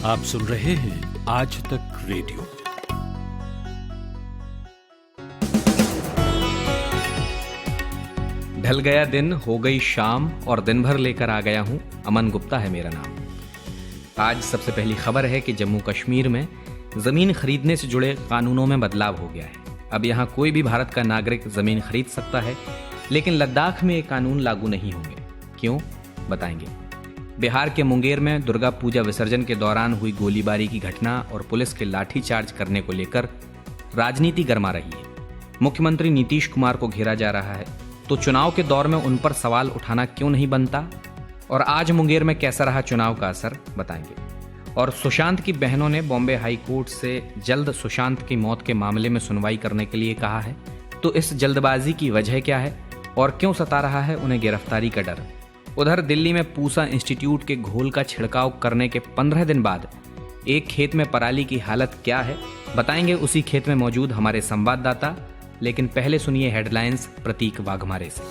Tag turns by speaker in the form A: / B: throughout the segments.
A: आप सुन रहे हैं आज तक रेडियो।
B: ढल गया दिन, हो गई शाम और दिन भर लेकर आ गया हूं। अमन गुप्ता है मेरा नाम। आज सबसे पहली खबर है कि जम्मू कश्मीर में जमीन खरीदने से जुड़े कानूनों में बदलाव हो गया है। अब यहां कोई भी भारत का नागरिक जमीन खरीद सकता है, लेकिन लद्दाख में ये कानून लागू नहीं होंगे। क्यों, बताएंगे। बिहार के मुंगेर में दुर्गा पूजा विसर्जन के दौरान हुई गोलीबारी की घटना और पुलिस के लाठीचार्ज करने को लेकर राजनीति गर्मा रही है। मुख्यमंत्री नीतीश कुमार को घेरा जा रहा है, तो चुनाव के दौर में उन पर सवाल उठाना क्यों नहीं बनता। और आज मुंगेर में कैसा रहा चुनाव का असर, बताएंगे। और सुशांत की बहनों ने बॉम्बे हाई कोर्ट से जल्द सुशांत की मौत के मामले में सुनवाई करने के लिए कहा है, तो इस जल्दबाजी की वजह क्या है और क्यों सता रहा है उन्हें गिरफ्तारी का डर। उधर दिल्ली में पूसा इंस्टीट्यूट के घोल का छिड़काव करने के 15 दिन बाद एक खेत में पराली की हालत क्या है, बताएंगे उसी खेत में मौजूद हमारे संवाददाता। लेकिन पहले सुनिए हेडलाइंस प्रतीक वाघमारे से।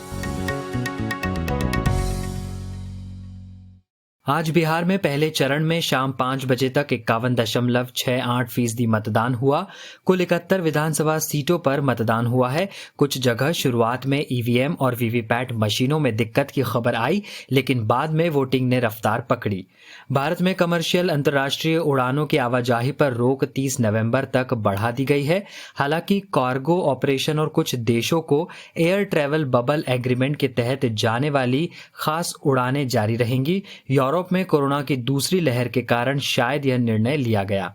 C: आज बिहार में पहले चरण में शाम 5 बजे तक 51.68% मतदान हुआ। कुल 71 विधानसभा सीटों पर मतदान हुआ है। कुछ जगह शुरुआत में ईवीएम और वीवीपैट मशीनों में दिक्कत की खबर आई, लेकिन बाद में वोटिंग ने रफ्तार पकड़ी। भारत में कमर्शियल अंतर्राष्ट्रीय उड़ानों की आवाजाही पर रोक 30 नवंबर तक बढ़ा दी गई है। हालांकि कार्गो ऑपरेशन और कुछ देशों को एयर ट्रैवल बबल एग्रीमेंट के तहत जाने वाली खास उड़ानें जारी रहेंगी। यूरोप में कोरोना की दूसरी लहर के कारण शायद यह निर्णय लिया गया।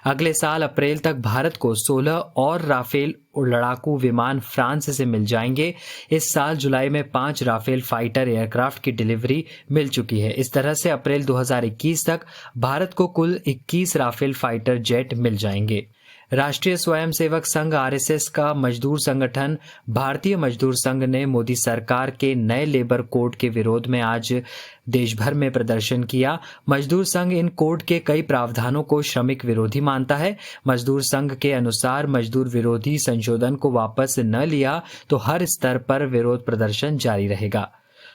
C: अगले साल अप्रैल तक भारत को 16 और राफेल लड़ाकू विमान फ्रांस से मिल जाएंगे। इस साल जुलाई में 5 राफेल फाइटर एयरक्राफ्ट की डिलीवरी मिल चुकी है। इस तरह से अप्रैल 2021 तक भारत को कुल 21 राफेल फाइटर जेट मिल जाएंगे। राष्ट्रीय स्वयंसेवक संघ आरएसएस का मजदूर संगठन भारतीय मजदूर संघ ने मोदी सरकार के नए लेबर कोड के विरोध में आज देश भर में प्रदर्शन किया। मजदूर संघ इन कोड के कई प्रावधानों को श्रमिक विरोधी मानता है। मजदूर संघ के अनुसार मजदूर विरोधी संशोधन को वापस न लिया तो हर स्तर पर विरोध प्रदर्शन जारी रहेगा।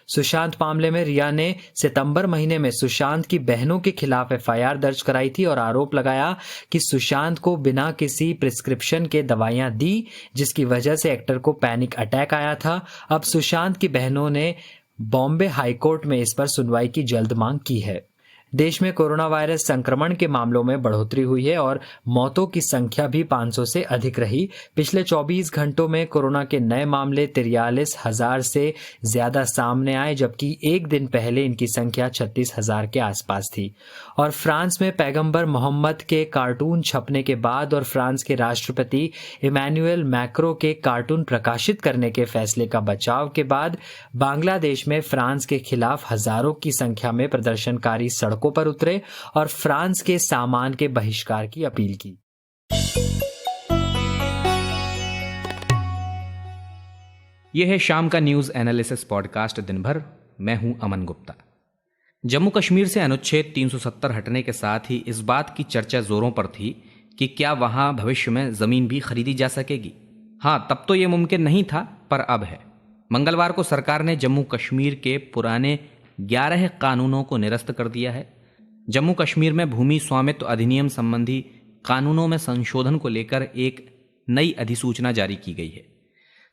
C: सुशांत मामले में रिया ने सितंबर महीने में सुशांत की बहनों के खिलाफ एफआईआर दर्ज कराई थी और आरोप लगाया कि सुशांत को बिना किसी प्रिस्क्रिप्शन के दवाइयां दी, जिसकी वजह से एक्टर को पैनिक अटैक आया था। अब सुशांत की बहनों ने बॉम्बे हाईकोर्ट में इस पर सुनवाई की जल्द मांग की है। देश में कोरोना वायरस संक्रमण के मामलों में बढ़ोतरी हुई है और मौतों की संख्या भी 500 से अधिक रही। पिछले 24 घंटों में कोरोना के नए मामले 43,000 से ज्यादा सामने आए, जबकि एक दिन पहले इनकी संख्या 36,000 के आसपास थी। और फ्रांस में पैगंबर मोहम्मद के कार्टून छपने के बाद और फ्रांस के राष्ट्रपति इमैनुअल मैक्रो के कार्टून प्रकाशित करने के फैसले का बचाव के बाद बांग्लादेश में फ्रांस के खिलाफ हजारों की संख्या में प्रदर्शनकारी सड़कों पर उतरे और फ्रांस के सामान के बहिष्कार की अपील की।
B: यह है शाम का न्यूज एनालिसिस पॉडकास्ट दिन भर। मैं हूं अमन गुप्ता। जम्मू कश्मीर से अनुच्छेद 370 हटने के साथ ही इस बात की चर्चा जोरों पर थी कि क्या वहां भविष्य में जमीन भी खरीदी जा सकेगी। हां, तब तो यह मुमकिन नहीं था, पर अब है। मंगलवार को सरकार ने जम्मू कश्मीर के पुराने 11 कानूनों को निरस्त कर दिया है। जम्मू कश्मीर में भूमि स्वामित्व अधिनियम संबंधी कानूनों में संशोधन को लेकर एक नई अधिसूचना जारी की गई है।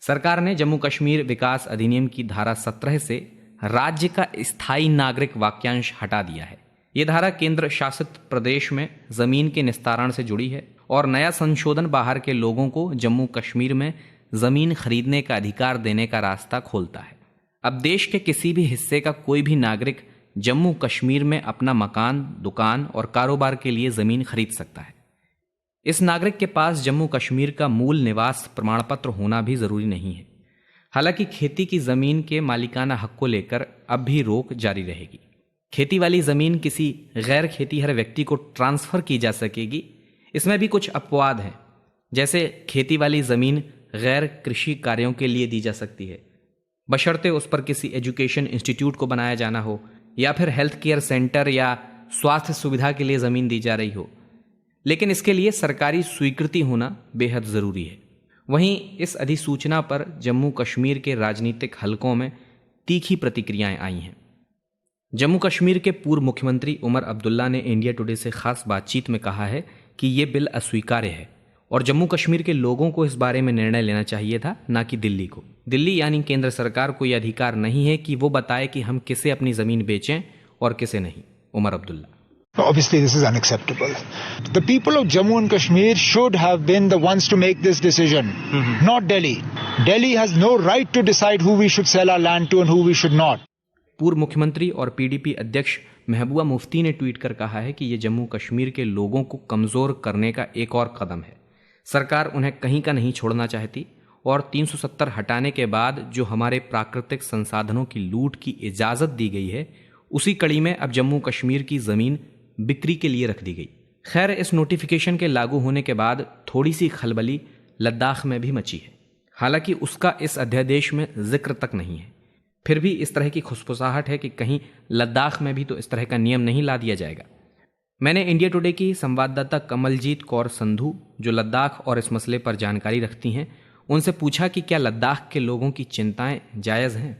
B: सरकार ने जम्मू कश्मीर विकास अधिनियम की धारा 17 से राज्य का स्थायी नागरिक वाक्यांश हटा दिया है। यह धारा केंद्र शासित प्रदेश में जमीन के निस्तारण से जुड़ी है और नया संशोधन बाहर के लोगों को जम्मू कश्मीर में जमीन खरीदने का अधिकार देने का रास्ता खोलता है। अब देश के किसी भी हिस्से का कोई भी नागरिक जम्मू कश्मीर में अपना मकान, दुकान और कारोबार के लिए जमीन खरीद सकता है। इस नागरिक के पास जम्मू कश्मीर का मूल निवास प्रमाण पत्र होना भी जरूरी नहीं है। हालांकि खेती की जमीन के मालिकाना हक को लेकर अब भी रोक जारी रहेगी। खेती वाली जमीन किसी गैर खेतीहर व्यक्ति को ट्रांसफर की जा सकेगी। इसमें भी कुछ अपवाद हैं, जैसे खेती वाली जमीन गैर कृषि कार्यों के लिए दी जा सकती है, बशर्ते उस पर किसी एजुकेशन इंस्टीट्यूट को बनाया जाना हो या फिर हेल्थ केयर सेंटर या स्वास्थ्य सुविधा के लिए जमीन दी जा रही हो। लेकिन इसके लिए सरकारी स्वीकृति होना बेहद जरूरी है। वहीं इस अधिसूचना पर जम्मू कश्मीर के राजनीतिक हलकों में तीखी प्रतिक्रियाएं आई हैं। जम्मू कश्मीर के पूर्व मुख्यमंत्री उमर अब्दुल्ला ने इंडिया टुडे से खास बातचीत में कहा है कि ये बिल अस्वीकार्य है और जम्मू कश्मीर के लोगों को इस बारे में निर्णय लेना चाहिए था, ना कि दिल्ली को। दिल्ली यानी केंद्र सरकार को यह अधिकार नहीं है कि वो बताए कि हम किसे अपनी जमीन बेचें और किसे नहीं। Omar Abdullah.
D: Obviously, this is unacceptable. The people of Jammu and Kashmir should have been the ones to make this decision, not Delhi. Delhi has no right to decide who we should sell our land to and who we should not.
B: पूर्व मुख्यमंत्री और PDP अध्यक्ष महबूबा मुफ्ती ने tweet कर कहा है कि ये जम्मू कश्मीर के लोगों को कमजोर करने का एक और कदम है। सरकार उन्हें कहीं का नहीं छोड़ना चाहती और 370 हटाने के बाद जो हमारे प्राकृतिक संसाधनों की लूट की इजाजत दी गई है, उसी कड़ी में अब जम्मू कश्मीर की जमीन बिक्री के लिए रख दी गई। खैर, इस नोटिफिकेशन के लागू होने के बाद थोड़ी सी खलबली लद्दाख में भी मची है, हालांकि उसका इस अध्यादेश में जिक्र तक नहीं है। फिर भी इस तरह की खुसफुसाहट है कि कहीं लद्दाख में भी तो इस तरह का नियम नहीं ला दिया जाएगा। मैंने इंडिया टुडे की संवाददाता कमलजीत कौर संधू, जो लद्दाख और इस मसले पर जानकारी रखती हैं, उनसे पूछा कि क्या लद्दाख के लोगों की चिंताएं जायज हैं।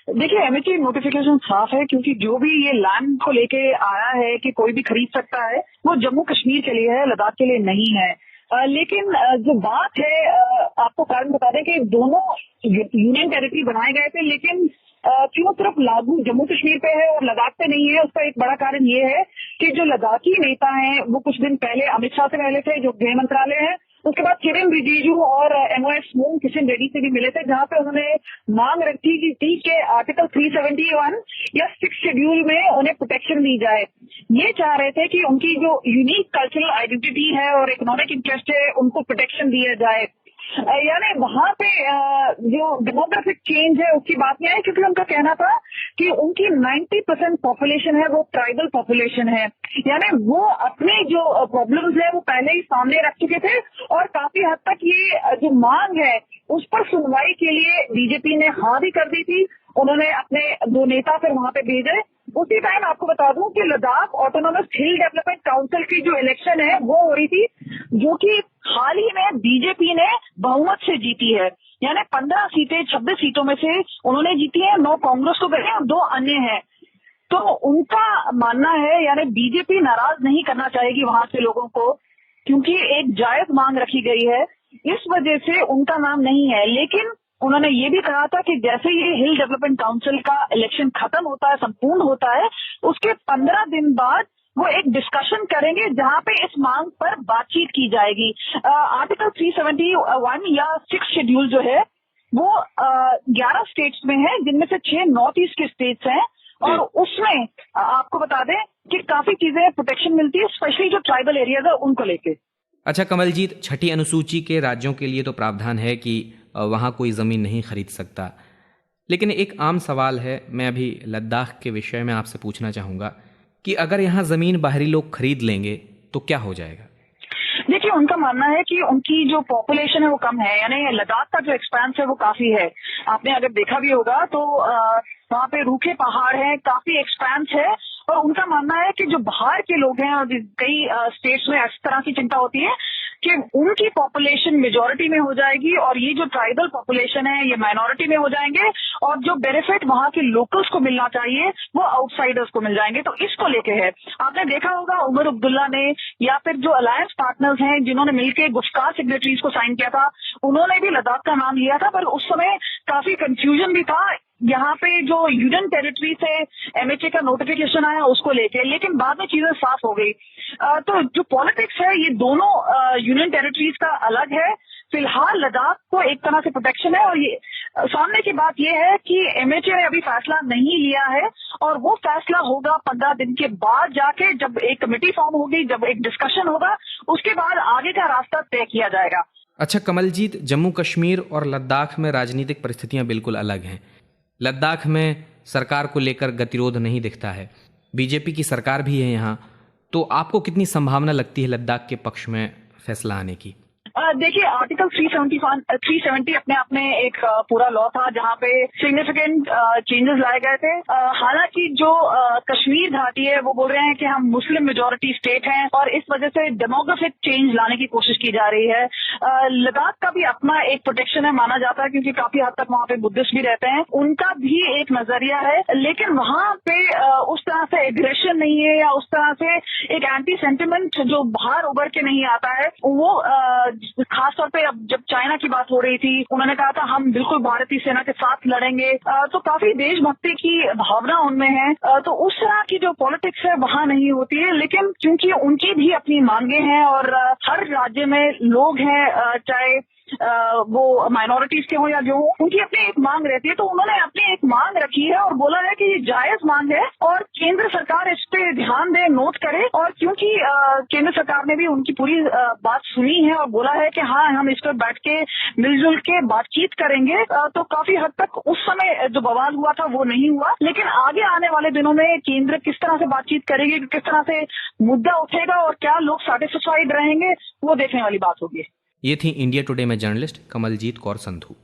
E: देखिए, एमएचए नोटिफिकेशन साफ है, क्योंकि जो भी ये लैंड को लेके आया है कि कोई भी खरीद सकता है, वो जम्मू कश्मीर के लिए है, लद्दाख के लिए नहीं है। लेकिन जो बात है, आपको कारण बता दें कि दोनों यूनियन टेरिटरी बनाए गए थे, लेकिन क्यों सिर्फ लागू जम्मू कश्मीर पे है और लद्दाख पे नहीं है, उसका एक बड़ा कारण ये है कि जो लद्दाखी नेता हैं वो कुछ दिन पहले अमित शाह से मिले थे, जो गृह मंत्रालय है। उसके बाद किरेन रिजिजू और एमओएस मून किशन रेड्डी से भी मिले थे, जहां पे उन्होंने मांग रखी थी कि आर्टिकल 371 या 6 शेड्यूल में उन्हें प्रोटेक्शन दी जाए। ये चाह रहे थे कि उनकी जो यूनिक कल्चरल आइडेंटिटी है और इकोनॉमिक इंटरेस्ट है, उनको प्रोटेक्शन दिया जाए। यानी वहां पे जो डेमोग्राफिक चेंज है उसकी बात नहीं है, क्योंकि उनका कहना था कि उनकी 90% पॉपुलेशन है वो ट्राइबल पॉपुलेशन है। यानी वो अपने जो प्रॉब्लम्स है वो पहले ही सामने रख चुके थे और काफी हद तक ये जो मांग है उस पर सुनवाई के लिए बीजेपी ने हाँ भी कर दी थी। उन्होंने अपने 2 नेता फिर वहां पे भेजे। उसी टाइम आपको बता दूं कि लद्दाख ऑटोनोमस हिल डेवलपमेंट काउंसिल की जो इलेक्शन है वो हो रही थी, जो कि हाल ही में बीजेपी ने बहुमत से जीती है। यानी 15 सीटें 26 सीटों में से उन्होंने जीती है, 9 कांग्रेस को गए और 2 अन्य हैं। तो उनका मानना है, यानी बीजेपी नाराज नहीं करना चाहेगी वहां से लोगों को, क्योंकि एक जायज मांग रखी गई है, इस वजह से उनका नाम नहीं है। लेकिन उन्होंने ये भी कहा था कि जैसे ये हिल डेवलपमेंट काउंसिल का इलेक्शन खत्म होता है, संपूर्ण होता है, उसके 15 दिन बाद वो एक डिस्कशन करेंगे जहां पे इस मांग पर बातचीत की जाएगी। आर्टिकल 371 या 6 शेड्यूल जो है वो 11 स्टेट्स में है, जिनमें से 6 नॉर्थ ईस्ट के स्टेट्स हैं, और उसमें आपको बता दें कि काफी चीजें प्रोटेक्शन मिलती है, स्पेशली जो ट्राइबल एरियाज है उनको लेके।
B: अच्छा कमलजीत, छठी अनुसूची के राज्यों के लिए तो प्रावधान है कि वहाँ कोई ज़मीन नहीं खरीद सकता, लेकिन एक आम सवाल है, मैं अभी लद्दाख के विषय में आपसे पूछना चाहूँगा कि अगर यहाँ ज़मीन बाहरी लोग खरीद लेंगे तो क्या हो जाएगा?
E: देखिए, उनका मानना है कि उनकी जो पॉपुलेशन है वो कम है, यानी लद्दाख का जो एक्सपेंस है वो काफी है। आपने अगर देखा भी होगा तो वहाँ पे रूखे पहाड़ हैं, काफी एक्सपेंस है, और उनका मानना है कि जो बाहर के लोग हैं, और कई स्टेट्स में इस तरह की चिंता होती है कि उनकी पॉपुलेशन मेजॉरिटी में हो जाएगी और ये जो ट्राइबल पॉपुलेशन है ये माइनॉरिटी में हो जाएंगे, और जो बेनिफिट वहाँ के लोकल्स को मिलना चाहिए वो आउटसाइडर्स को मिल जाएंगे। तो इसको लेके है, आपने देखा होगा उमर अब्दुल्ला ने या फिर जो अलायंस पार्टनर्स हैं जिन्होंने मिलकर गुफ्तार सिग्नेटरीज को साइन किया था, उन्होंने भी लद्दाख का नाम लिया था, पर उस समय काफी कंफ्यूजन भी था यहाँ पे जो यूनियन टेरिटरी से एमएचए का नोटिफिकेशन आया उसको लेके, लेकिन बाद में चीजें साफ हो गई। तो जो पॉलिटिक्स है ये दोनों यूनियन टेरिटरीज का अलग है। फिलहाल लद्दाख को एक तरह से प्रोटेक्शन है, और ये सामने की बात ये है कि एमएचए ने अभी फैसला नहीं लिया है, और वो फैसला होगा 15 दिन के बाद जाके, जब एक कमेटी फॉर्म होगी, जब एक डिस्कशन होगा, उसके बाद आगे का रास्ता तय किया जाएगा।
B: अच्छा कमलजीत, जम्मू कश्मीर और लद्दाख में राजनीतिक परिस्थितियां बिल्कुल अलग हैं। लद्दाख में सरकार को लेकर गतिरोध नहीं दिखता है, बीजेपी की सरकार भी है यहाँ, तो आपको कितनी संभावना लगती है लद्दाख के पक्ष में फैसला आने की?
E: देखिए, आर्टिकल 370 अपने आप में एक पूरा लॉ था जहाँ पे सिग्निफिकेंट चेंजेस लाए गए थे। हालांकि जो कश्मीर घाटी है वो बोल रहे हैं कि हम मुस्लिम मेजोरिटी स्टेट हैं और इस वजह से डेमोग्राफिक चेंज लाने की कोशिश की जा रही है। लद्दाख का भी अपना एक प्रोटेक्शन है माना जाता है, क्योंकि काफी हद तक वहाँ पे बुद्धिस्ट भी रहते हैं, उनका भी एक नजरिया है। लेकिन वहाँ पे उस तरह से एग्रेशन नहीं है या उस तरह से एक एंटी सेंटिमेंट जो बाहर उभर के नहीं आता है। वो खासतौर पे अब जब चाइना की बात हो रही थी, उन्होंने कहा था हम बिल्कुल भारतीय सेना के साथ लड़ेंगे, तो काफी देशभक्ति की भावना उनमें है। तो उस तरह की जो पॉलिटिक्स है वहाँ नहीं होती है। लेकिन क्योंकि उनकी भी अपनी मांगे हैं और हर राज्य में लोग हैं, चाहे वो माइनॉरिटीज के हो या जो हो, उनकी अपनी एक मांग रहती है। तो उन्होंने अपनी एक मांग रखी है और बोला है कि ये जायज मांग है और केंद्र सरकार इस पे ध्यान दे, नोट करे। और क्योंकि केंद्र सरकार ने भी उनकी पूरी बात सुनी है और बोला है कि हाँ हम इस पर बैठ के मिलजुल के बातचीत करेंगे, तो काफी हद तक उस समय जो बवाल हुआ था वो नहीं हुआ। लेकिन आगे आने वाले दिनों में केंद्र किस तरह से बातचीत करेगी, किस तरह से मुद्दा उठेगा और क्या लोग सेटिस्फाइड रहेंगे, वो देखने वाली बात होगी।
B: ये थी इंडिया टुडे में जर्नलिस्ट कमलजीत कौर संधू।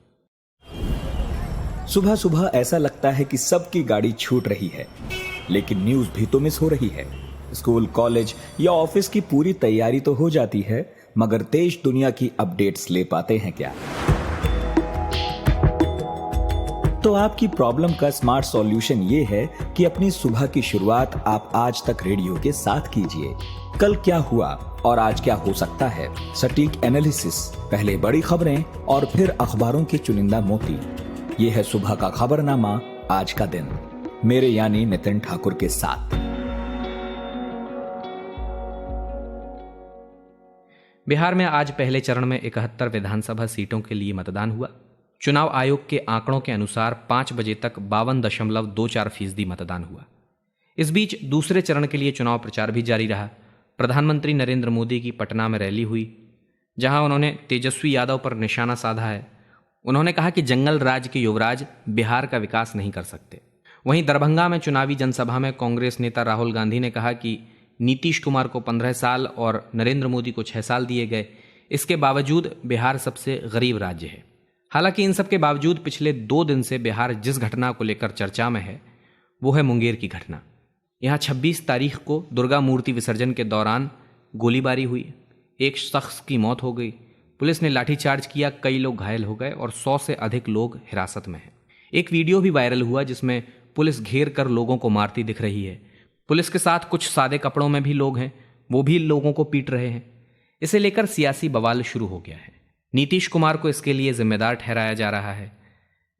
F: सुबह सुबह ऐसा लगता है कि सबकी गाड़ी छूट रही है, लेकिन न्यूज भी तो मिस हो रही है। स्कूल, कॉलेज या ऑफिस की पूरी तैयारी तो हो जाती है, मगर देश दुनिया की अपडेट्स ले पाते हैं क्या? तो आपकी प्रॉब्लम का स्मार्ट सॉल्यूशन ये है कि अपनी सुबह की शुरुआत आप आज तक रेडियो के साथ कीजिए। कल क्या हुआ और आज क्या हो सकता है, सटीक एनालिसिस, पहले बड़ी खबरें और फिर अखबारों के चुनिंदा मोती। ये है सुबह का खबरनामा, आज का दिन, मेरे यानी नितिन ठाकुर के साथ।
B: बिहार में आज पहले चरण में 71 विधानसभा सीटों के लिए मतदान हुआ। चुनाव आयोग के आंकड़ों के अनुसार 5 बजे तक 52.24% मतदान हुआ। इस बीच दूसरे चरण के लिए चुनाव प्रचार भी जारी रहा। प्रधानमंत्री नरेंद्र मोदी की पटना में रैली हुई, जहां उन्होंने तेजस्वी यादव पर निशाना साधा है। उन्होंने कहा कि जंगल राज के युवराज बिहार का विकास नहीं कर सकते। वहीं दरभंगा में चुनावी जनसभा में कांग्रेस नेता राहुल गांधी ने कहा कि नीतीश कुमार को 15 साल और नरेंद्र मोदी को 6 साल दिए गए, इसके बावजूद बिहार सबसे गरीब राज्य है। हालांकि इन सब के बावजूद पिछले 2 दिन से बिहार जिस घटना को लेकर चर्चा में है वो है मुंगेर की घटना। यहाँ 26 तारीख को दुर्गा मूर्ति विसर्जन के दौरान गोलीबारी हुई, एक शख्स की मौत हो गई, पुलिस ने लाठीचार्ज किया, कई लोग घायल हो गए और 100 से अधिक लोग हिरासत में हैं। एक वीडियो भी वायरल हुआ जिसमें पुलिस घेर कर लोगों को मारती दिख रही है। पुलिस के साथ कुछ सादे कपड़ों में भी लोग हैं, वो भी लोगों को पीट रहे हैं। इसे लेकर सियासी बवाल शुरू हो गया है। नीतीश कुमार को इसके लिए जिम्मेदार ठहराया जा रहा है।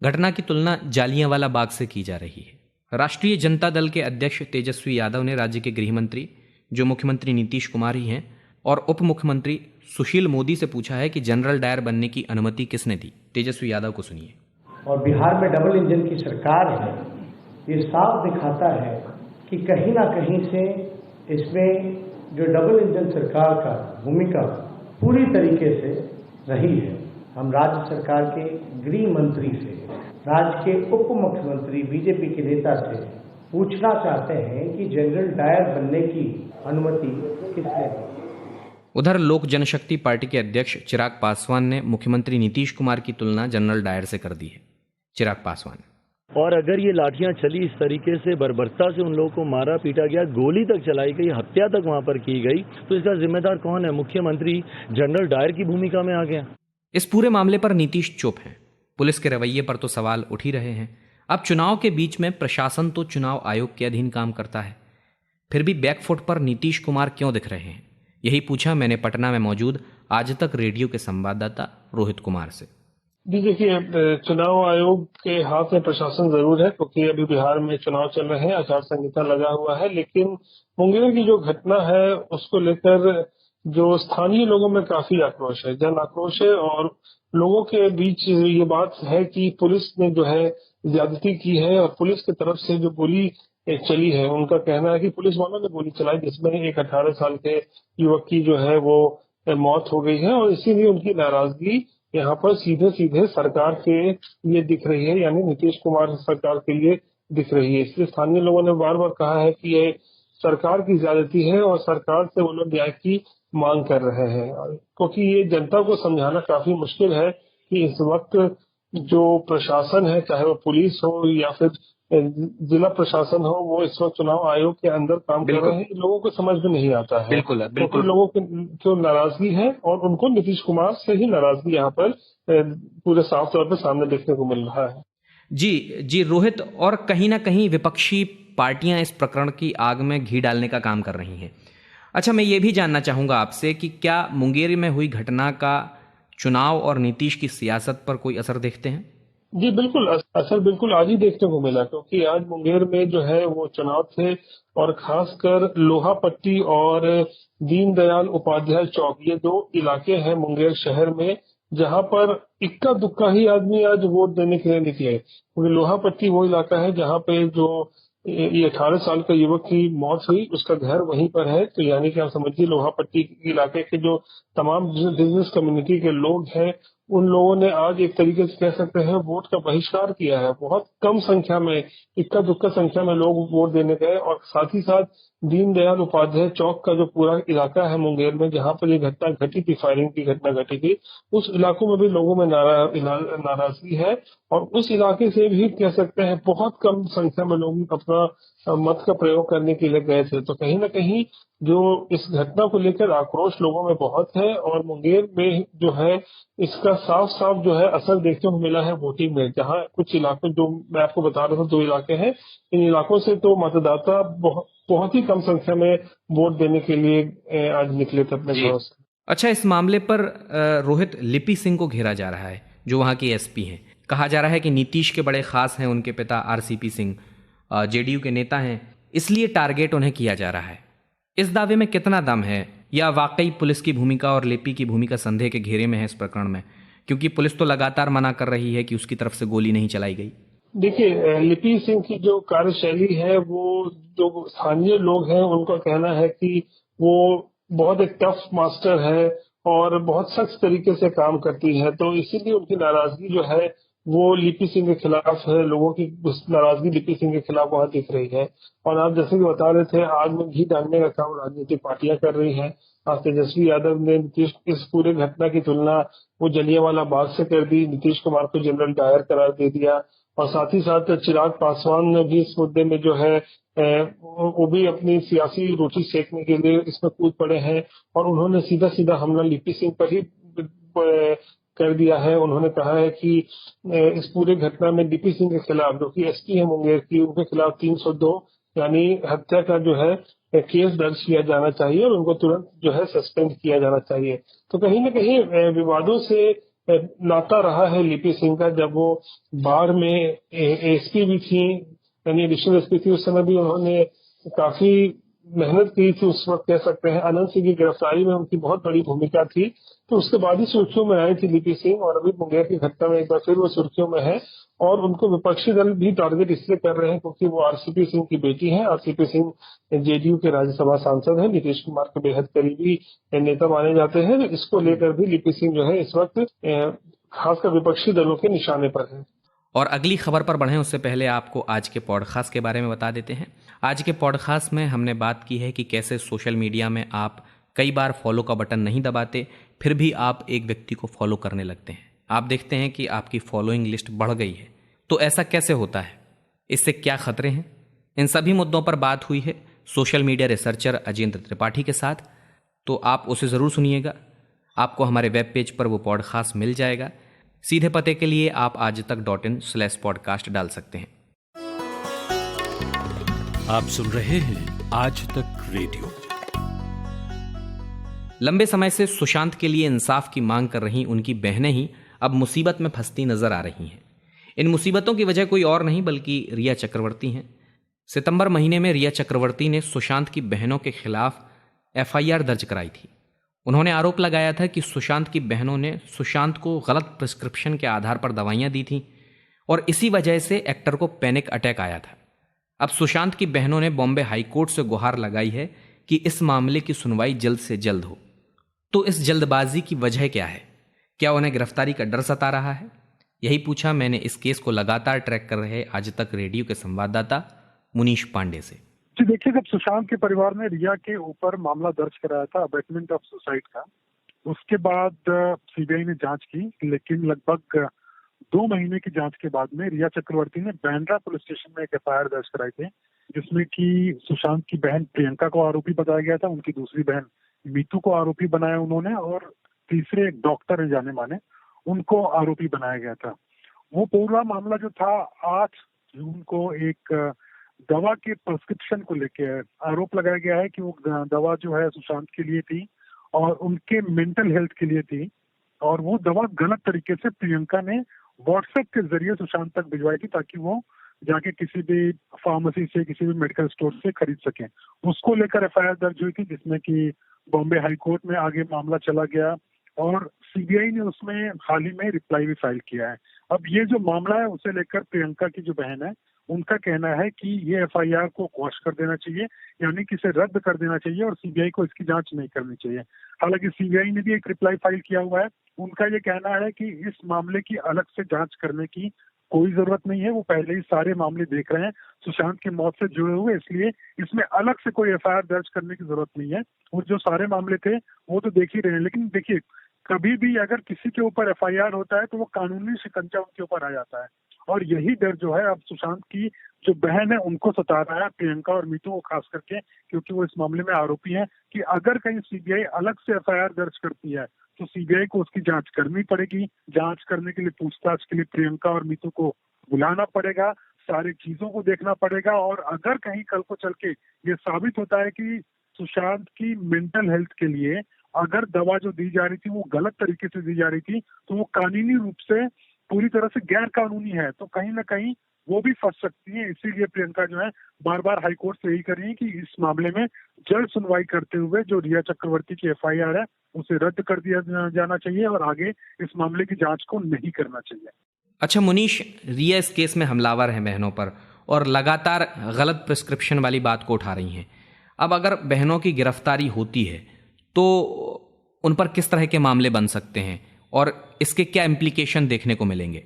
B: घटना की तुलना जालियांवाला बाग से की जा रही है। राष्ट्रीय जनता दल के अध्यक्ष तेजस्वी यादव ने राज्य के गृह मंत्री, जो मुख्यमंत्री नीतीश कुमार ही हैं, और उप मुख्यमंत्री सुशील मोदी से पूछा है कि जनरल डायर बनने की अनुमति किसने दी। तेजस्वी यादव को सुनिए।
G: और बिहार में डबल इंजन की सरकार है, ये साफ दिखाता है कि कहीं ना कहीं से इसमें जो डबल इंजन सरकार का भूमिका पूरी तरीके से रही है। हम राज्य सरकार के गृह मंत्री से, राज्य के उप मुख्यमंत्री बीजेपी के नेता से पूछना चाहते हैं कि जनरल डायर बनने की अनुमति किसने दी।
B: उधर लोक जनशक्ति पार्टी के अध्यक्ष चिराग पासवान ने मुख्यमंत्री नीतीश कुमार की तुलना जनरल डायर से कर दी है। चिराग पासवान:
H: और अगर ये लाठियां चली, इस तरीके से बर्बरता से उन लोगों को मारा पीटा गया, गोली तक चलाई गई, हत्या तक वहां पर की गई, तो इसका जिम्मेदार कौन है? मुख्यमंत्री जनरल डायर की भूमिका में आ गया।
B: इस पूरे मामले पर नीतीश चुप हैं। पुलिस के रवैये पर तो सवाल उठ ही रहे हैं। अब चुनाव के बीच में प्रशासन तो चुनाव आयोग के अधीन काम करता है, फिर भी बैकफुट पर नीतीश कुमार क्यों दिख रहे हैं? यही पूछा मैंने पटना में मौजूद आज तक रेडियो के संवाददाता रोहित कुमार से।
I: जी देखिए, चुनाव आयोग के हाथ में प्रशासन जरूर है, क्योंकि अभी बिहार में चुनाव चल रहे हैं, आचार संहिता लगा हुआ है। लेकिन मुंगेर की जो घटना है उसको लेकर जो स्थानीय लोगों में काफी आक्रोश है, जन आक्रोश है। और लोगों के बीच ये बात है कि पुलिस ने जो है ज्यादती की है और पुलिस की तरफ से जो गोली चली है, उनका कहना है कि पुलिस वालों ने गोली चलाई, जिसमें एक 18 साल के युवक की जो है वो मौत हो गई है। और इसीलिए उनकी नाराजगी यहाँ पर सीधे सीधे सरकार के लिए दिख रही है, यानी नीतीश कुमार सरकार के लिए दिख रही है। इसलिए स्थानीय लोगों ने बार बार कहा है कि ये सरकार की ज्यादती है और सरकार से वो लोग न्याय की मांग कर रहे हैं, क्योंकि ये जनता को समझाना काफी मुश्किल है कि इस वक्त जो प्रशासन है, चाहे वो पुलिस हो या फिर जिला प्रशासन हो, वो इस वक्त चुनाव आयोग के अंदर काम कर रहे हैं। लोगों को समझ में नहीं आता है, क्योंकि लोगों की नाराजगी है और उनको नीतीश कुमार से ही नाराजगी यहाँ पर पूरे साफ तौर पर सामने देखने को मिल रहा है।
B: जी रोहित, और कहीं ना कहीं विपक्षी पार्टियां इस प्रकरण की आग में घी डालने का काम कर रही हैं। अच्छा, मैं ये भी जानना चाहूंगा आपसे कि क्या मुंगेर में हुई घटना का चुनाव और नीतीश की सियासत पर कोई असर देखते हैं?
I: जी बिल्कुल, असर बिल्कुल आज ही देखने को मिला, क्योंकि आज मुंगेर में जो है वो चुनाव थे और खासकर लोहापट्टी और दीनदयाल उपाध्याय चौक, ये 2 इलाके हैं मुंगेर शहर में जहां पर इक्का दुक्का ही आदमी आज वोट देने के लिए निकले। क्योंकि लोहापट्टी वो इलाका है जहां पे जो ये 18 साल का युवक की मौत हुई, उसका घर वहीं पर है। तो यानी कि आप समझिए लोहापट्टी इलाके के जो तमाम बिजनेस कम्युनिटी के लोग हैं, उन लोगों ने आज एक तरीके से कह सकते हैं वोट का बहिष्कार किया है। बहुत कम संख्या में, इक्का दुक्का संख्या में लोग वोट देने गए। और साथ ही साथ दीनदयाल उपाध्याय चौक का जो पूरा इलाका है मुंगेर में, जहां पर ये घटना घटी थी, फायरिंग की घटना घटी थी, उस इलाकों में भी लोगों में नाराजगी है। और उस इलाके से भी कह सकते हैं बहुत कम संख्या में लोग अपना मत का प्रयोग करने के लिए गए थे। तो कहीं ना कहीं जो इस घटना को लेकर आक्रोश लोगों में बहुत है और मुंगेर में जो है इसका साफ साफ जो है असर देखने को मिला है वोटिंग में। जहां कुछ इलाके, जो मैं आपको बता रहा था 2 इलाके हैं, इन इलाकों से तो मतदाता बहुत ही कम संख्या में वोट देने के लिए आज निकले थे अपने घरों से।
B: अच्छा, इस मामले पर रोहित, लिपि सिंह को घेरा जा रहा है जो वहां की एसपी हैं। कहा जा रहा है कि नीतीश के बड़े खास हैं, उनके पिता आरसीपी सिंह जेडीयू के नेता हैं, इसलिए टारगेट उन्हें किया जा रहा है। इस दावे में कितना दम है, या वाकई पुलिस की भूमिका और लिपि की भूमिका संदेह के घेरे में है इस प्रकरण में? क्योंकि पुलिस तो लगातार मना कर रही है कि उसकी तरफ से गोली नहीं चलाई गई।
I: देखिए, लिपि सिंह की जो कार्यशैली है, वो जो स्थानीय लोग हैं उनका कहना है कि वो बहुत एक टफ मास्टर है और बहुत सख्त तरीके से काम करती है। तो इसीलिए उनकी नाराजगी जो है वो लिपि सिंह के खिलाफ है। लोगों की नाराजगी लिपि सिंह के खिलाफ वहां दिख रही है। और आप जैसे कि बता रहे थे, आग में घी डालने का काम राजनीतिक पार्टियां कर रही हैं। आज तेजस्वी यादव ने इस पूरे घटना की तुलना वो जलियांवाला बाग से कर दी, नीतीश कुमार को जनरल डायर करार दे दिया। और साथ ही साथ चिराग पासवान ने भी इस मुद्दे में जो है वो भी अपनी सियासी रोटी सेकने के लिए इसमें कूद पड़े हैं और उन्होंने सीधा सीधा हमला लिपि सिंह पर ही कर दिया है। उन्होंने कहा है कि इस पूरे घटना में लिपि सिंह के खिलाफ, जो कि एसपी है मुंगेर की, उनके खिलाफ 302 यानी हत्या का जो है केस दर्ज किया जाना चाहिए और उनको तुरंत जो है सस्पेंड किया जाना चाहिए। तो कहीं न कहीं विवादों से नाता रहा है लिपि सिंह का। जब वो बाढ़ में एसपी भी थी, यानी एडिशनल एसपी थी, उस समय भी उन्होंने काफी मेहनत की थी। उस वक्त कह सकते हैं अनंत सिंह की गिरफ्तारी में उनकी बहुत बड़ी भूमिका थी। तो उसके बाद ही सुर्खियों में आई थी लिपि सिंह और अभी मुंगेर की घटना में एक बार फिर वो सुर्खियों में है। और उनको विपक्षी दल भी टारगेट इसलिए कर रहे हैं क्योंकि वो आरसीपी सिंह की बेटी है। आरसीपी सिंह जेडीयू के राज्यसभा सांसद हैं, नीतीश कुमार के बेहद करीबी नेता माने जाते हैं। इसको लेकर भी लिपि सिंह जो है इस वक्त खासकर विपक्षी दलों के निशाने पर है।
B: और अगली खबर पर बढ़ें उससे पहले आपको आज के पॉडकास्ट के बारे में बता देते हैं। आज के पॉडकास्ट में हमने बात की है कि कैसे सोशल मीडिया में आप कई बार फॉलो का बटन नहीं दबाते, फिर भी आप एक व्यक्ति को फॉलो करने लगते हैं। आप देखते हैं कि आपकी फॉलोइंग लिस्ट बढ़ गई है। तो ऐसा कैसे होता है, इससे क्या खतरे हैं, इन सभी मुद्दों पर बात हुई है social media researcher Ajendra Tripathi के साथ। तो आप उसे ज़रूर सुनिएगा। आपको हमारे वेब पेज पर वो पॉडकास्ट मिल जाएगा। सीधे पते के लिए आप aajtak.in/podcast डाल सकते हैं।
A: आप सुन रहे हैं आज तक रेडियो।
B: लंबे समय से सुशांत के लिए इंसाफ की मांग कर रही उनकी बहनें ही अब मुसीबत में फंसती नजर आ रही हैं। इन मुसीबतों की वजह कोई और नहीं बल्कि रिया चक्रवर्ती हैं। सितंबर महीने में रिया चक्रवर्ती ने सुशांत की बहनों के खिलाफ एफआईआर दर्ज कराई थी। उन्होंने आरोप लगाया था कि सुशांत की बहनों ने सुशांत को गलत प्रिस्क्रिप्शन के आधार पर दवाइयां दी थीं और इसी वजह से एक्टर को पैनिक अटैक आया था। अब सुशांत की बहनों ने बॉम्बे हाईकोर्ट से गुहार लगाई है कि इस मामले की सुनवाई जल्द से जल्द हो। तो इस जल्दबाजी की वजह क्या है? क्या उन्हें गिरफ्तारी का डर सता रहा है? यही पूछा मैंने इस केस को लगातार ट्रैक कर रहे आज तक रेडियो के संवाददाता मुनीश पांडे से।
J: जी देखिए, जब सुशांत के परिवार ने रिया के ऊपर मामला दर्ज कराया था अबेटमेंट ऑफ सुसाइड का, उसके बाद सीबीआई ने जांच की, लेकिन लगभग 2 महीने की जांच के बाद में रिया चक्रवर्ती ने बांद्रा पुलिस स्टेशन में एक एफआईआर दर्ज कराई थी, जिसमें कि सुशांत की बहन प्रियंका को आरोपी बताया गया था, उनकी दूसरी बहन मीतू को आरोपी बनाया उन्होंने, और तीसरे एक डॉक्टर है जाने माने, उनको आरोपी बनाया गया था। वो पूरा मामला जो था 8 जून को एक दवा के प्रिस्क्रिप्शन को लेके आरोप लगाया गया है कि वो दवा जो है सुशांत के लिए थी और उनके मेंटल हेल्थ के लिए थी, और वो दवा गलत तरीके से प्रियंका ने व्हाट्सएप के जरिए सुशांत तक भिजवाई थी, ताकि वो जाके किसी भी फार्मेसी से, किसी भी मेडिकल स्टोर से खरीद सकें। उसको लेकर एफआईआर दर्ज हुई थी, जिसमें कि बॉम्बे हाई कोर्ट में आगे मामला चला गया और सीबीआई ने उसमें हाल ही में रिप्लाई भी फाइल किया है। अब ये जो मामला है उसे लेकर प्रियंका की जो बहन है, उनका कहना है कि ये एफआईआर को क्वॉश कर देना चाहिए, यानी कि इसे रद्द कर देना चाहिए और सीबीआई को इसकी जांच नहीं करनी चाहिए। हालांकि सीबीआई ने भी एक रिप्लाई फाइल किया हुआ है। उनका ये कहना है कि इस मामले की अलग से जांच करने की कोई जरूरत नहीं है, वो पहले ही सारे मामले देख रहे हैं सुशांत की मौत से जुड़े हुए, इसलिए इसमें अलग से कोई एफआईआर दर्ज करने की जरूरत नहीं है। और जो सारे मामले थे वो तो देख ही रहे हैं। लेकिन देखिए, कभी भी अगर किसी के ऊपर एफआईआर होता है तो वो कानूनी शिकंजा उनके ऊपर आ जाता है, और यही डर जो है अब सुशांत की जो बहन है उनको सता रहा है, प्रियंका और मीतू को खास करके, क्योंकि वो इस मामले में आरोपी हैं, कि अगर कहीं सीबीआई अलग से एफआईआर दर्ज करती है तो सीबीआई को उसकी जांच करनी पड़ेगी। जांच करने के लिए, पूछताछ के लिए प्रियंका और मीतू को बुलाना पड़ेगा, सारी चीजों को देखना पड़ेगा, और अगर कहीं कल को चल के ये साबित होता है कि सुशांत की मेंटल हेल्थ के लिए अगर दवा जो दी जा रही थी वो गलत तरीके से दी जा रही थी, तो वो कानूनी रूप से पूरी तरह से गैर कानूनी है, तो कहीं ना कहीं वो भी फंस सकती है। इसीलिए प्रियंका जो है बार बार हाईकोर्ट से यही कर रही है कि इस मामले में जल्द सुनवाई करते हुए जो रिया चक्रवर्ती की एफआईआर है उसे रद्द कर दिया जाना चाहिए और आगे इस मामले की जांच को नहीं करना चाहिए।
B: अच्छा मुनीश, रिया इस केस में हमलावर है बहनों पर और लगातार गलत प्रिस्क्रिप्शन वाली बात को उठा रही हैं। अब अगर बहनों की गिरफ्तारी होती है तो उन पर किस तरह के मामले बन सकते हैं और इसके क्या इम्प्लीकेशन देखने को मिलेंगे?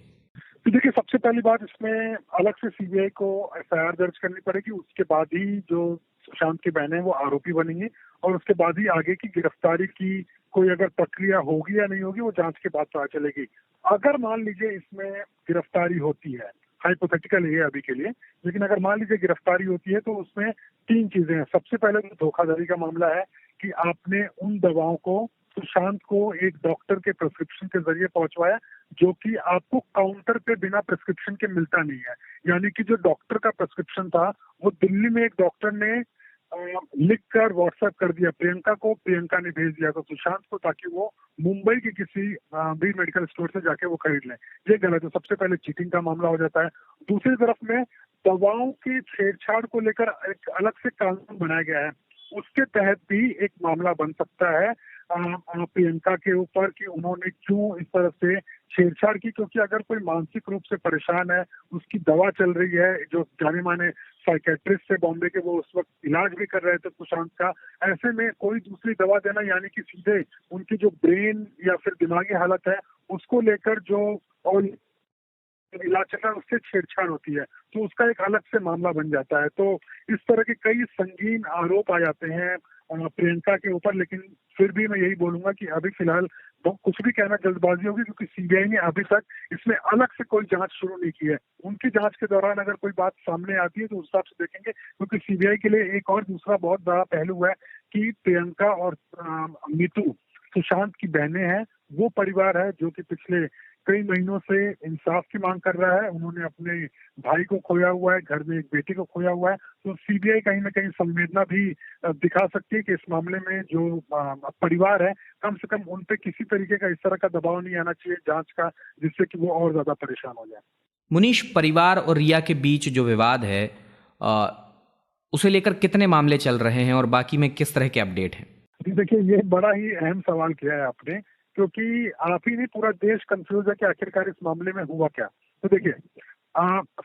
J: तो देखिए, सबसे पहली बात, इसमें अलग से सीबीआई को एफआईआर दर्ज करनी पड़ेगी। उसके बाद ही जो सुशांत की बहन है वो आरोपी बनेंगे, और उसके बाद ही आगे की गिरफ्तारी की कोई अगर प्रक्रिया होगी या नहीं होगी वो जांच के बाद पता चलेगी। अगर मान लीजिए इसमें गिरफ्तारी होती है, हाइपोथेटिकल है अभी के लिए, लेकिन अगर मान लीजिए गिरफ्तारी होती है तो उसमें 3 चीजें हैं। सबसे पहले तो धोखाधड़ी का मामला है कि आपने उन दवाओं को सुशांत को एक डॉक्टर के प्रिस्क्रिप्शन के जरिए पहुंचवाया, जो कि आपको काउंटर पे बिना प्रिस्क्रिप्शन के मिलता नहीं है। यानी कि जो डॉक्टर का प्रिस्क्रिप्शन था वो दिल्ली में एक डॉक्टर ने लिख कर व्हाट्सएप कर दिया प्रियंका को, प्रियंका ने भेज दिया तो सुशांत को, ताकि वो मुंबई के किसी भी मेडिकल स्टोर से जाके वो खरीद लें। ये गलत है। सबसे पहले चीटिंग का मामला हो जाता है। दूसरी तरफ में दवाओं की छेड़छाड़ को लेकर एक अलग से कानून बनाया गया है, उसके तहत भी एक मामला बन सकता है प्रियंका के ऊपर कि उन्होंने क्यों इस तरह से छेड़छाड़ की। क्योंकि अगर कोई मानसिक रूप से परेशान है, उसकी दवा चल रही है, जो जाने माने साइकेट्रिस्ट से बॉम्बे के, वो उस वक्त इलाज भी कर रहे थे सुशांत का, ऐसे में कोई दूसरी दवा देना यानी कि सीधे उनकी जो ब्रेन या फिर दिमागी हालत है उसको लेकर जो और इलाज चल रहा है उससे छेड़छाड़ होती है, तो उसका एक अलग से मामला बन जाता है। तो इस तरह के कई संगीन आरोप आ जाते हैं प्रियंका के ऊपर। लेकिन फिर भी मैं यही बोलूंगा कि अभी फिलहाल कुछ भी कहना जल्दबाजी होगी, क्योंकि सीबीआई ने अभी तक इसमें अलग से कोई जांच शुरू नहीं की है। उनकी जांच के दौरान अगर कोई बात सामने आती है तो उस हिसाब से देखेंगे, क्योंकि सीबीआई के लिए एक और दूसरा बहुत बड़ा पहलू है कि प्रियंका और मीतू सुशांत की बहनें हैं। वो परिवार है जो कि पिछले कई महीनों से इंसाफ की मांग कर रहा है। उन्होंने अपने भाई को खोया हुआ है, घर में एक बेटी को खोया हुआ है, तो सीबीआई कहीं ना कहीं संवेदना भी दिखा सकती है कि इस मामले में जो परिवार है, कम से कम उन पे किसी तरीके का इस तरह का दबाव नहीं आना चाहिए जांच का, जिससे कि वो और ज्यादा परेशान हो जाए।
B: मुनीश, परिवार और रिया के बीच जो विवाद है उसे लेकर कितने मामले चल रहे हैं और बाकी में किस तरह के अपडेट हैं?
J: देखिए, ये बड़ा ही अहम सवाल किया है आपने, क्योंकि आप ही नहीं, पूरा देश कंफ्यूज है कि आखिरकार इस मामले में हुआ क्या। तो देखिए,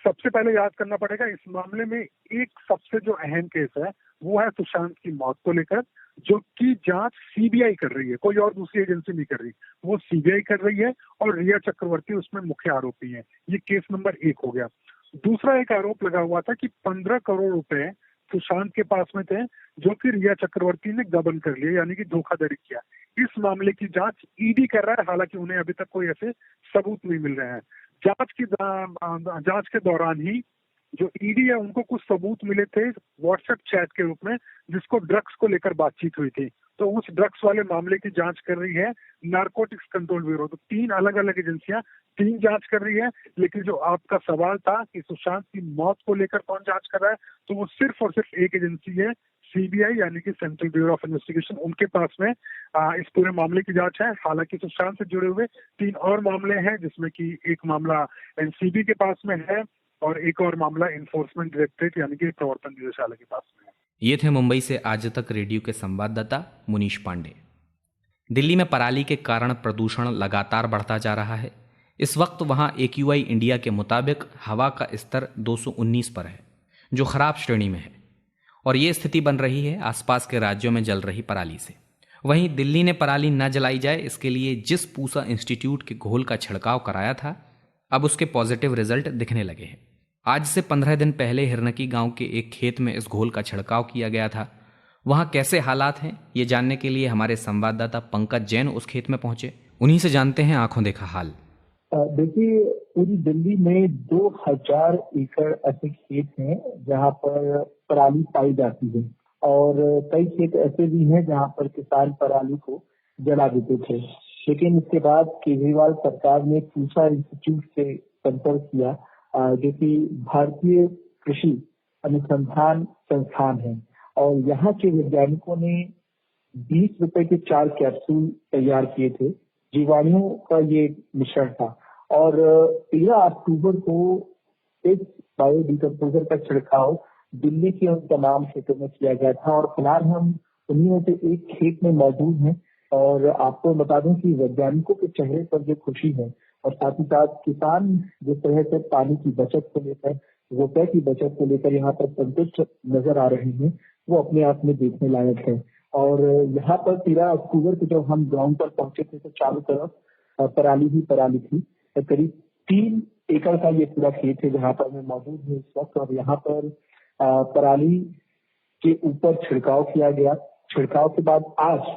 J: सबसे पहले याद करना पड़ेगा, इस मामले में एक सबसे जो अहम केस है वो है सुशांत की मौत को लेकर, जो कि जांच सीबीआई कर रही है, कोई और दूसरी एजेंसी नहीं कर रही, वो सीबीआई कर रही है और रिया चक्रवर्ती उसमें मुख्य आरोपी है। ये केस नंबर 1 हो गया। दूसरा एक आरोप लगा हुआ था कि 15 करोड़ रुपए सुशांत के पास में थे, जो कि रिया चक्रवर्ती ने गबन कर लिया, यानी कि धोखाधड़ी किया। इस मामले की जांच ईडी कर रहा है, हालांकि उन्हें अभी तक कोई ऐसे सबूत नहीं मिल रहे हैं। जांच के दौरान ही जो ईडी है उनको कुछ सबूत मिले थे व्हाट्सएप चैट के रूप में, जिसको ड्रग्स को लेकर बातचीत हुई थी। तो उस ड्रग्स वाले मामले की जांच कर रही है नारकोटिक्स कंट्रोल ब्यूरो। तो 3 अलग अलग एजेंसियां 3 जांच कर रही है। लेकिन जो आपका सवाल था कि सुशांत की मौत को लेकर कौन जांच कर रहा है, तो वो सिर्फ और सिर्फ एक एजेंसी है, सीबीआई यानी कि सेंट्रल ब्यूरो ऑफ इन्वेस्टिगेशन। उनके पास में इस पूरे मामले की जांच है। हालांकि सुशांत से जुड़े हुए 3 और मामले हैं, जिसमें कि एक मामला एनसीबी के पास में है और एक और मामला इन्फोर्समेंट डायरेक्टरेट यानी कि प्रवर्तन निदेशालय के पास में है।
B: ये थे मुंबई से आज तक रेडियो के संवाददाता मुनीश पांडे। दिल्ली में पराली के कारण प्रदूषण लगातार बढ़ता जा रहा है। इस वक्त वहां AQI इंडिया के मुताबिक हवा का स्तर 219 पर है, जो खराब श्रेणी में है, और ये स्थिति बन रही है आसपास के राज्यों में जल रही पराली से। वहीं दिल्ली ने पराली न जलाई जाए इसके लिए जिस पूसा इंस्टीट्यूट के घोल का छिड़काव कराया था, अब उसके पॉजिटिव रिजल्ट दिखने लगे हैं। आज से 15 दिन पहले हिरनकी गांव के एक खेत में इस घोल का छिड़काव किया गया था। वहां कैसे हालात हैं ये जानने के लिए हमारे संवाददाता पंकज जैन उस खेत में पहुंचे। उन्हीं से जानते हैं आंखों देखा हाल।
K: देखिए, पूरी दिल्ली में 2000 एकड़ ऐसे खेत हैं जहां पर पराली पाई जाती है, और कई खेत ऐसे भी हैं जहां पर किसान पराली को जला देते थे। लेकिन इसके बाद केजरीवाल सरकार ने पूसा इंस्टीट्यूट से संपर्क किया, जो कि भारतीय कृषि अनुसंधान संस्थान है, और यहाँ के वैज्ञानिकों ने 20 रुपए के 4 कैप्सूल तैयार किए थे। जीवाणुओं का ये मिश्रण था, और 13 अक्टूबर को इस बायोडिकम्पोजर का छिड़काव दिल्ली के उन तमाम खेतों में किया गया था। और फिलहाल हम उन्हीं में से एक खेत में मौजूद हैं, और आपको बता दूं कि वैज्ञानिकों के चेहरे पर जो खुशी है, और साथ ही साथ किसान जिस तरह से पानी की बचत को लेकर, रुपए की बचत को लेकर यहाँ पर संतुष्ट नजर आ रहे हैं, वो अपने आप में देखने लायक है। और यहाँ पर 13 अक्टूबर को जब हम ग्राउंड पर पहुंचे थे तो चारों तरफ पराली ही पराली थी। तो करीब 3 एकड़ का ये पूरा खेत है जहाँ पर मैं मौजूद हूँ इस वक्त, और यहाँ पर पराली के ऊपर छिड़काव किया गया। छिड़काव के बाद आज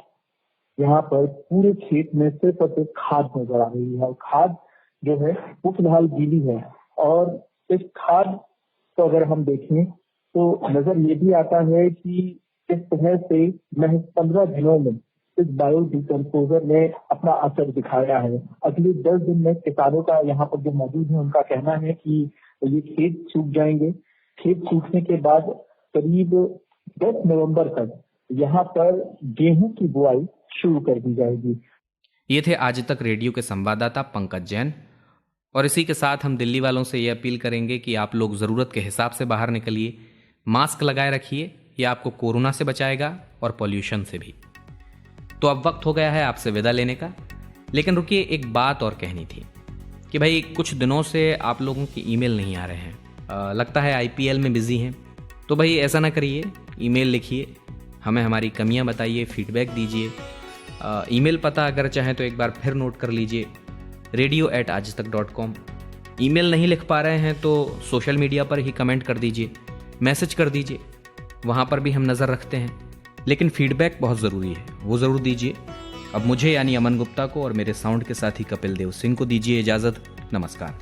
K: यहाँ पर पूरे खेत में सिर्फ और सिर्फ खाद नजर आ रही है, और खाद जो है वो फिलहाल गीली है। और इस खाद को अगर हम देखें तो नजर ये भी आता है कि इस तरह से महज 15 दिनों में इस बायोडिकम्पोजर ने अपना असर दिखाया है। अगले 10 दिन में किसानों का यहाँ पर जो मौजूद है उनका कहना है कि ये खेत सूख जाएंगे। खेत सूखने के बाद करीब 10 नवंबर तक यहाँ पर गेहूं की बुआई शुरू कर दी जाएगी।
B: ये थे आज तक रेडियो के संवाददाता पंकज जैन। और इसी के साथ हम दिल्ली वालों से ये अपील करेंगे कि आप लोग ज़रूरत के हिसाब से बाहर निकलिए, मास्क लगाए रखिए, ये आपको कोरोना से बचाएगा और पॉल्यूशन से भी। तो अब वक्त हो गया है आपसे विदा लेने का, लेकिन रुकिए, एक बात और कहनी थी कि भाई कुछ दिनों से आप लोगों की ईमेल नहीं आ रहे हैं, लगता है IPL में बिजी हैं। तो भाई ऐसा ना करिए, ईमेल लिखिए, हमें हमारी कमियां बताइए, फीडबैक दीजिए। ईमेल पता अगर चाहें तो एक बार फिर नोट कर लीजिए, radio@aajtak.com। ईमेल नहीं लिख पा रहे हैं तो सोशल मीडिया पर ही कमेंट कर दीजिए, मैसेज कर दीजिए, वहाँ पर भी हम नज़र रखते हैं। लेकिन फीडबैक बहुत ज़रूरी है, वो ज़रूर दीजिए। अब मुझे यानी अमन गुप्ता को और मेरे साउंड के साथी कपिल देव सिंह को दीजिए इजाज़त। नमस्कार।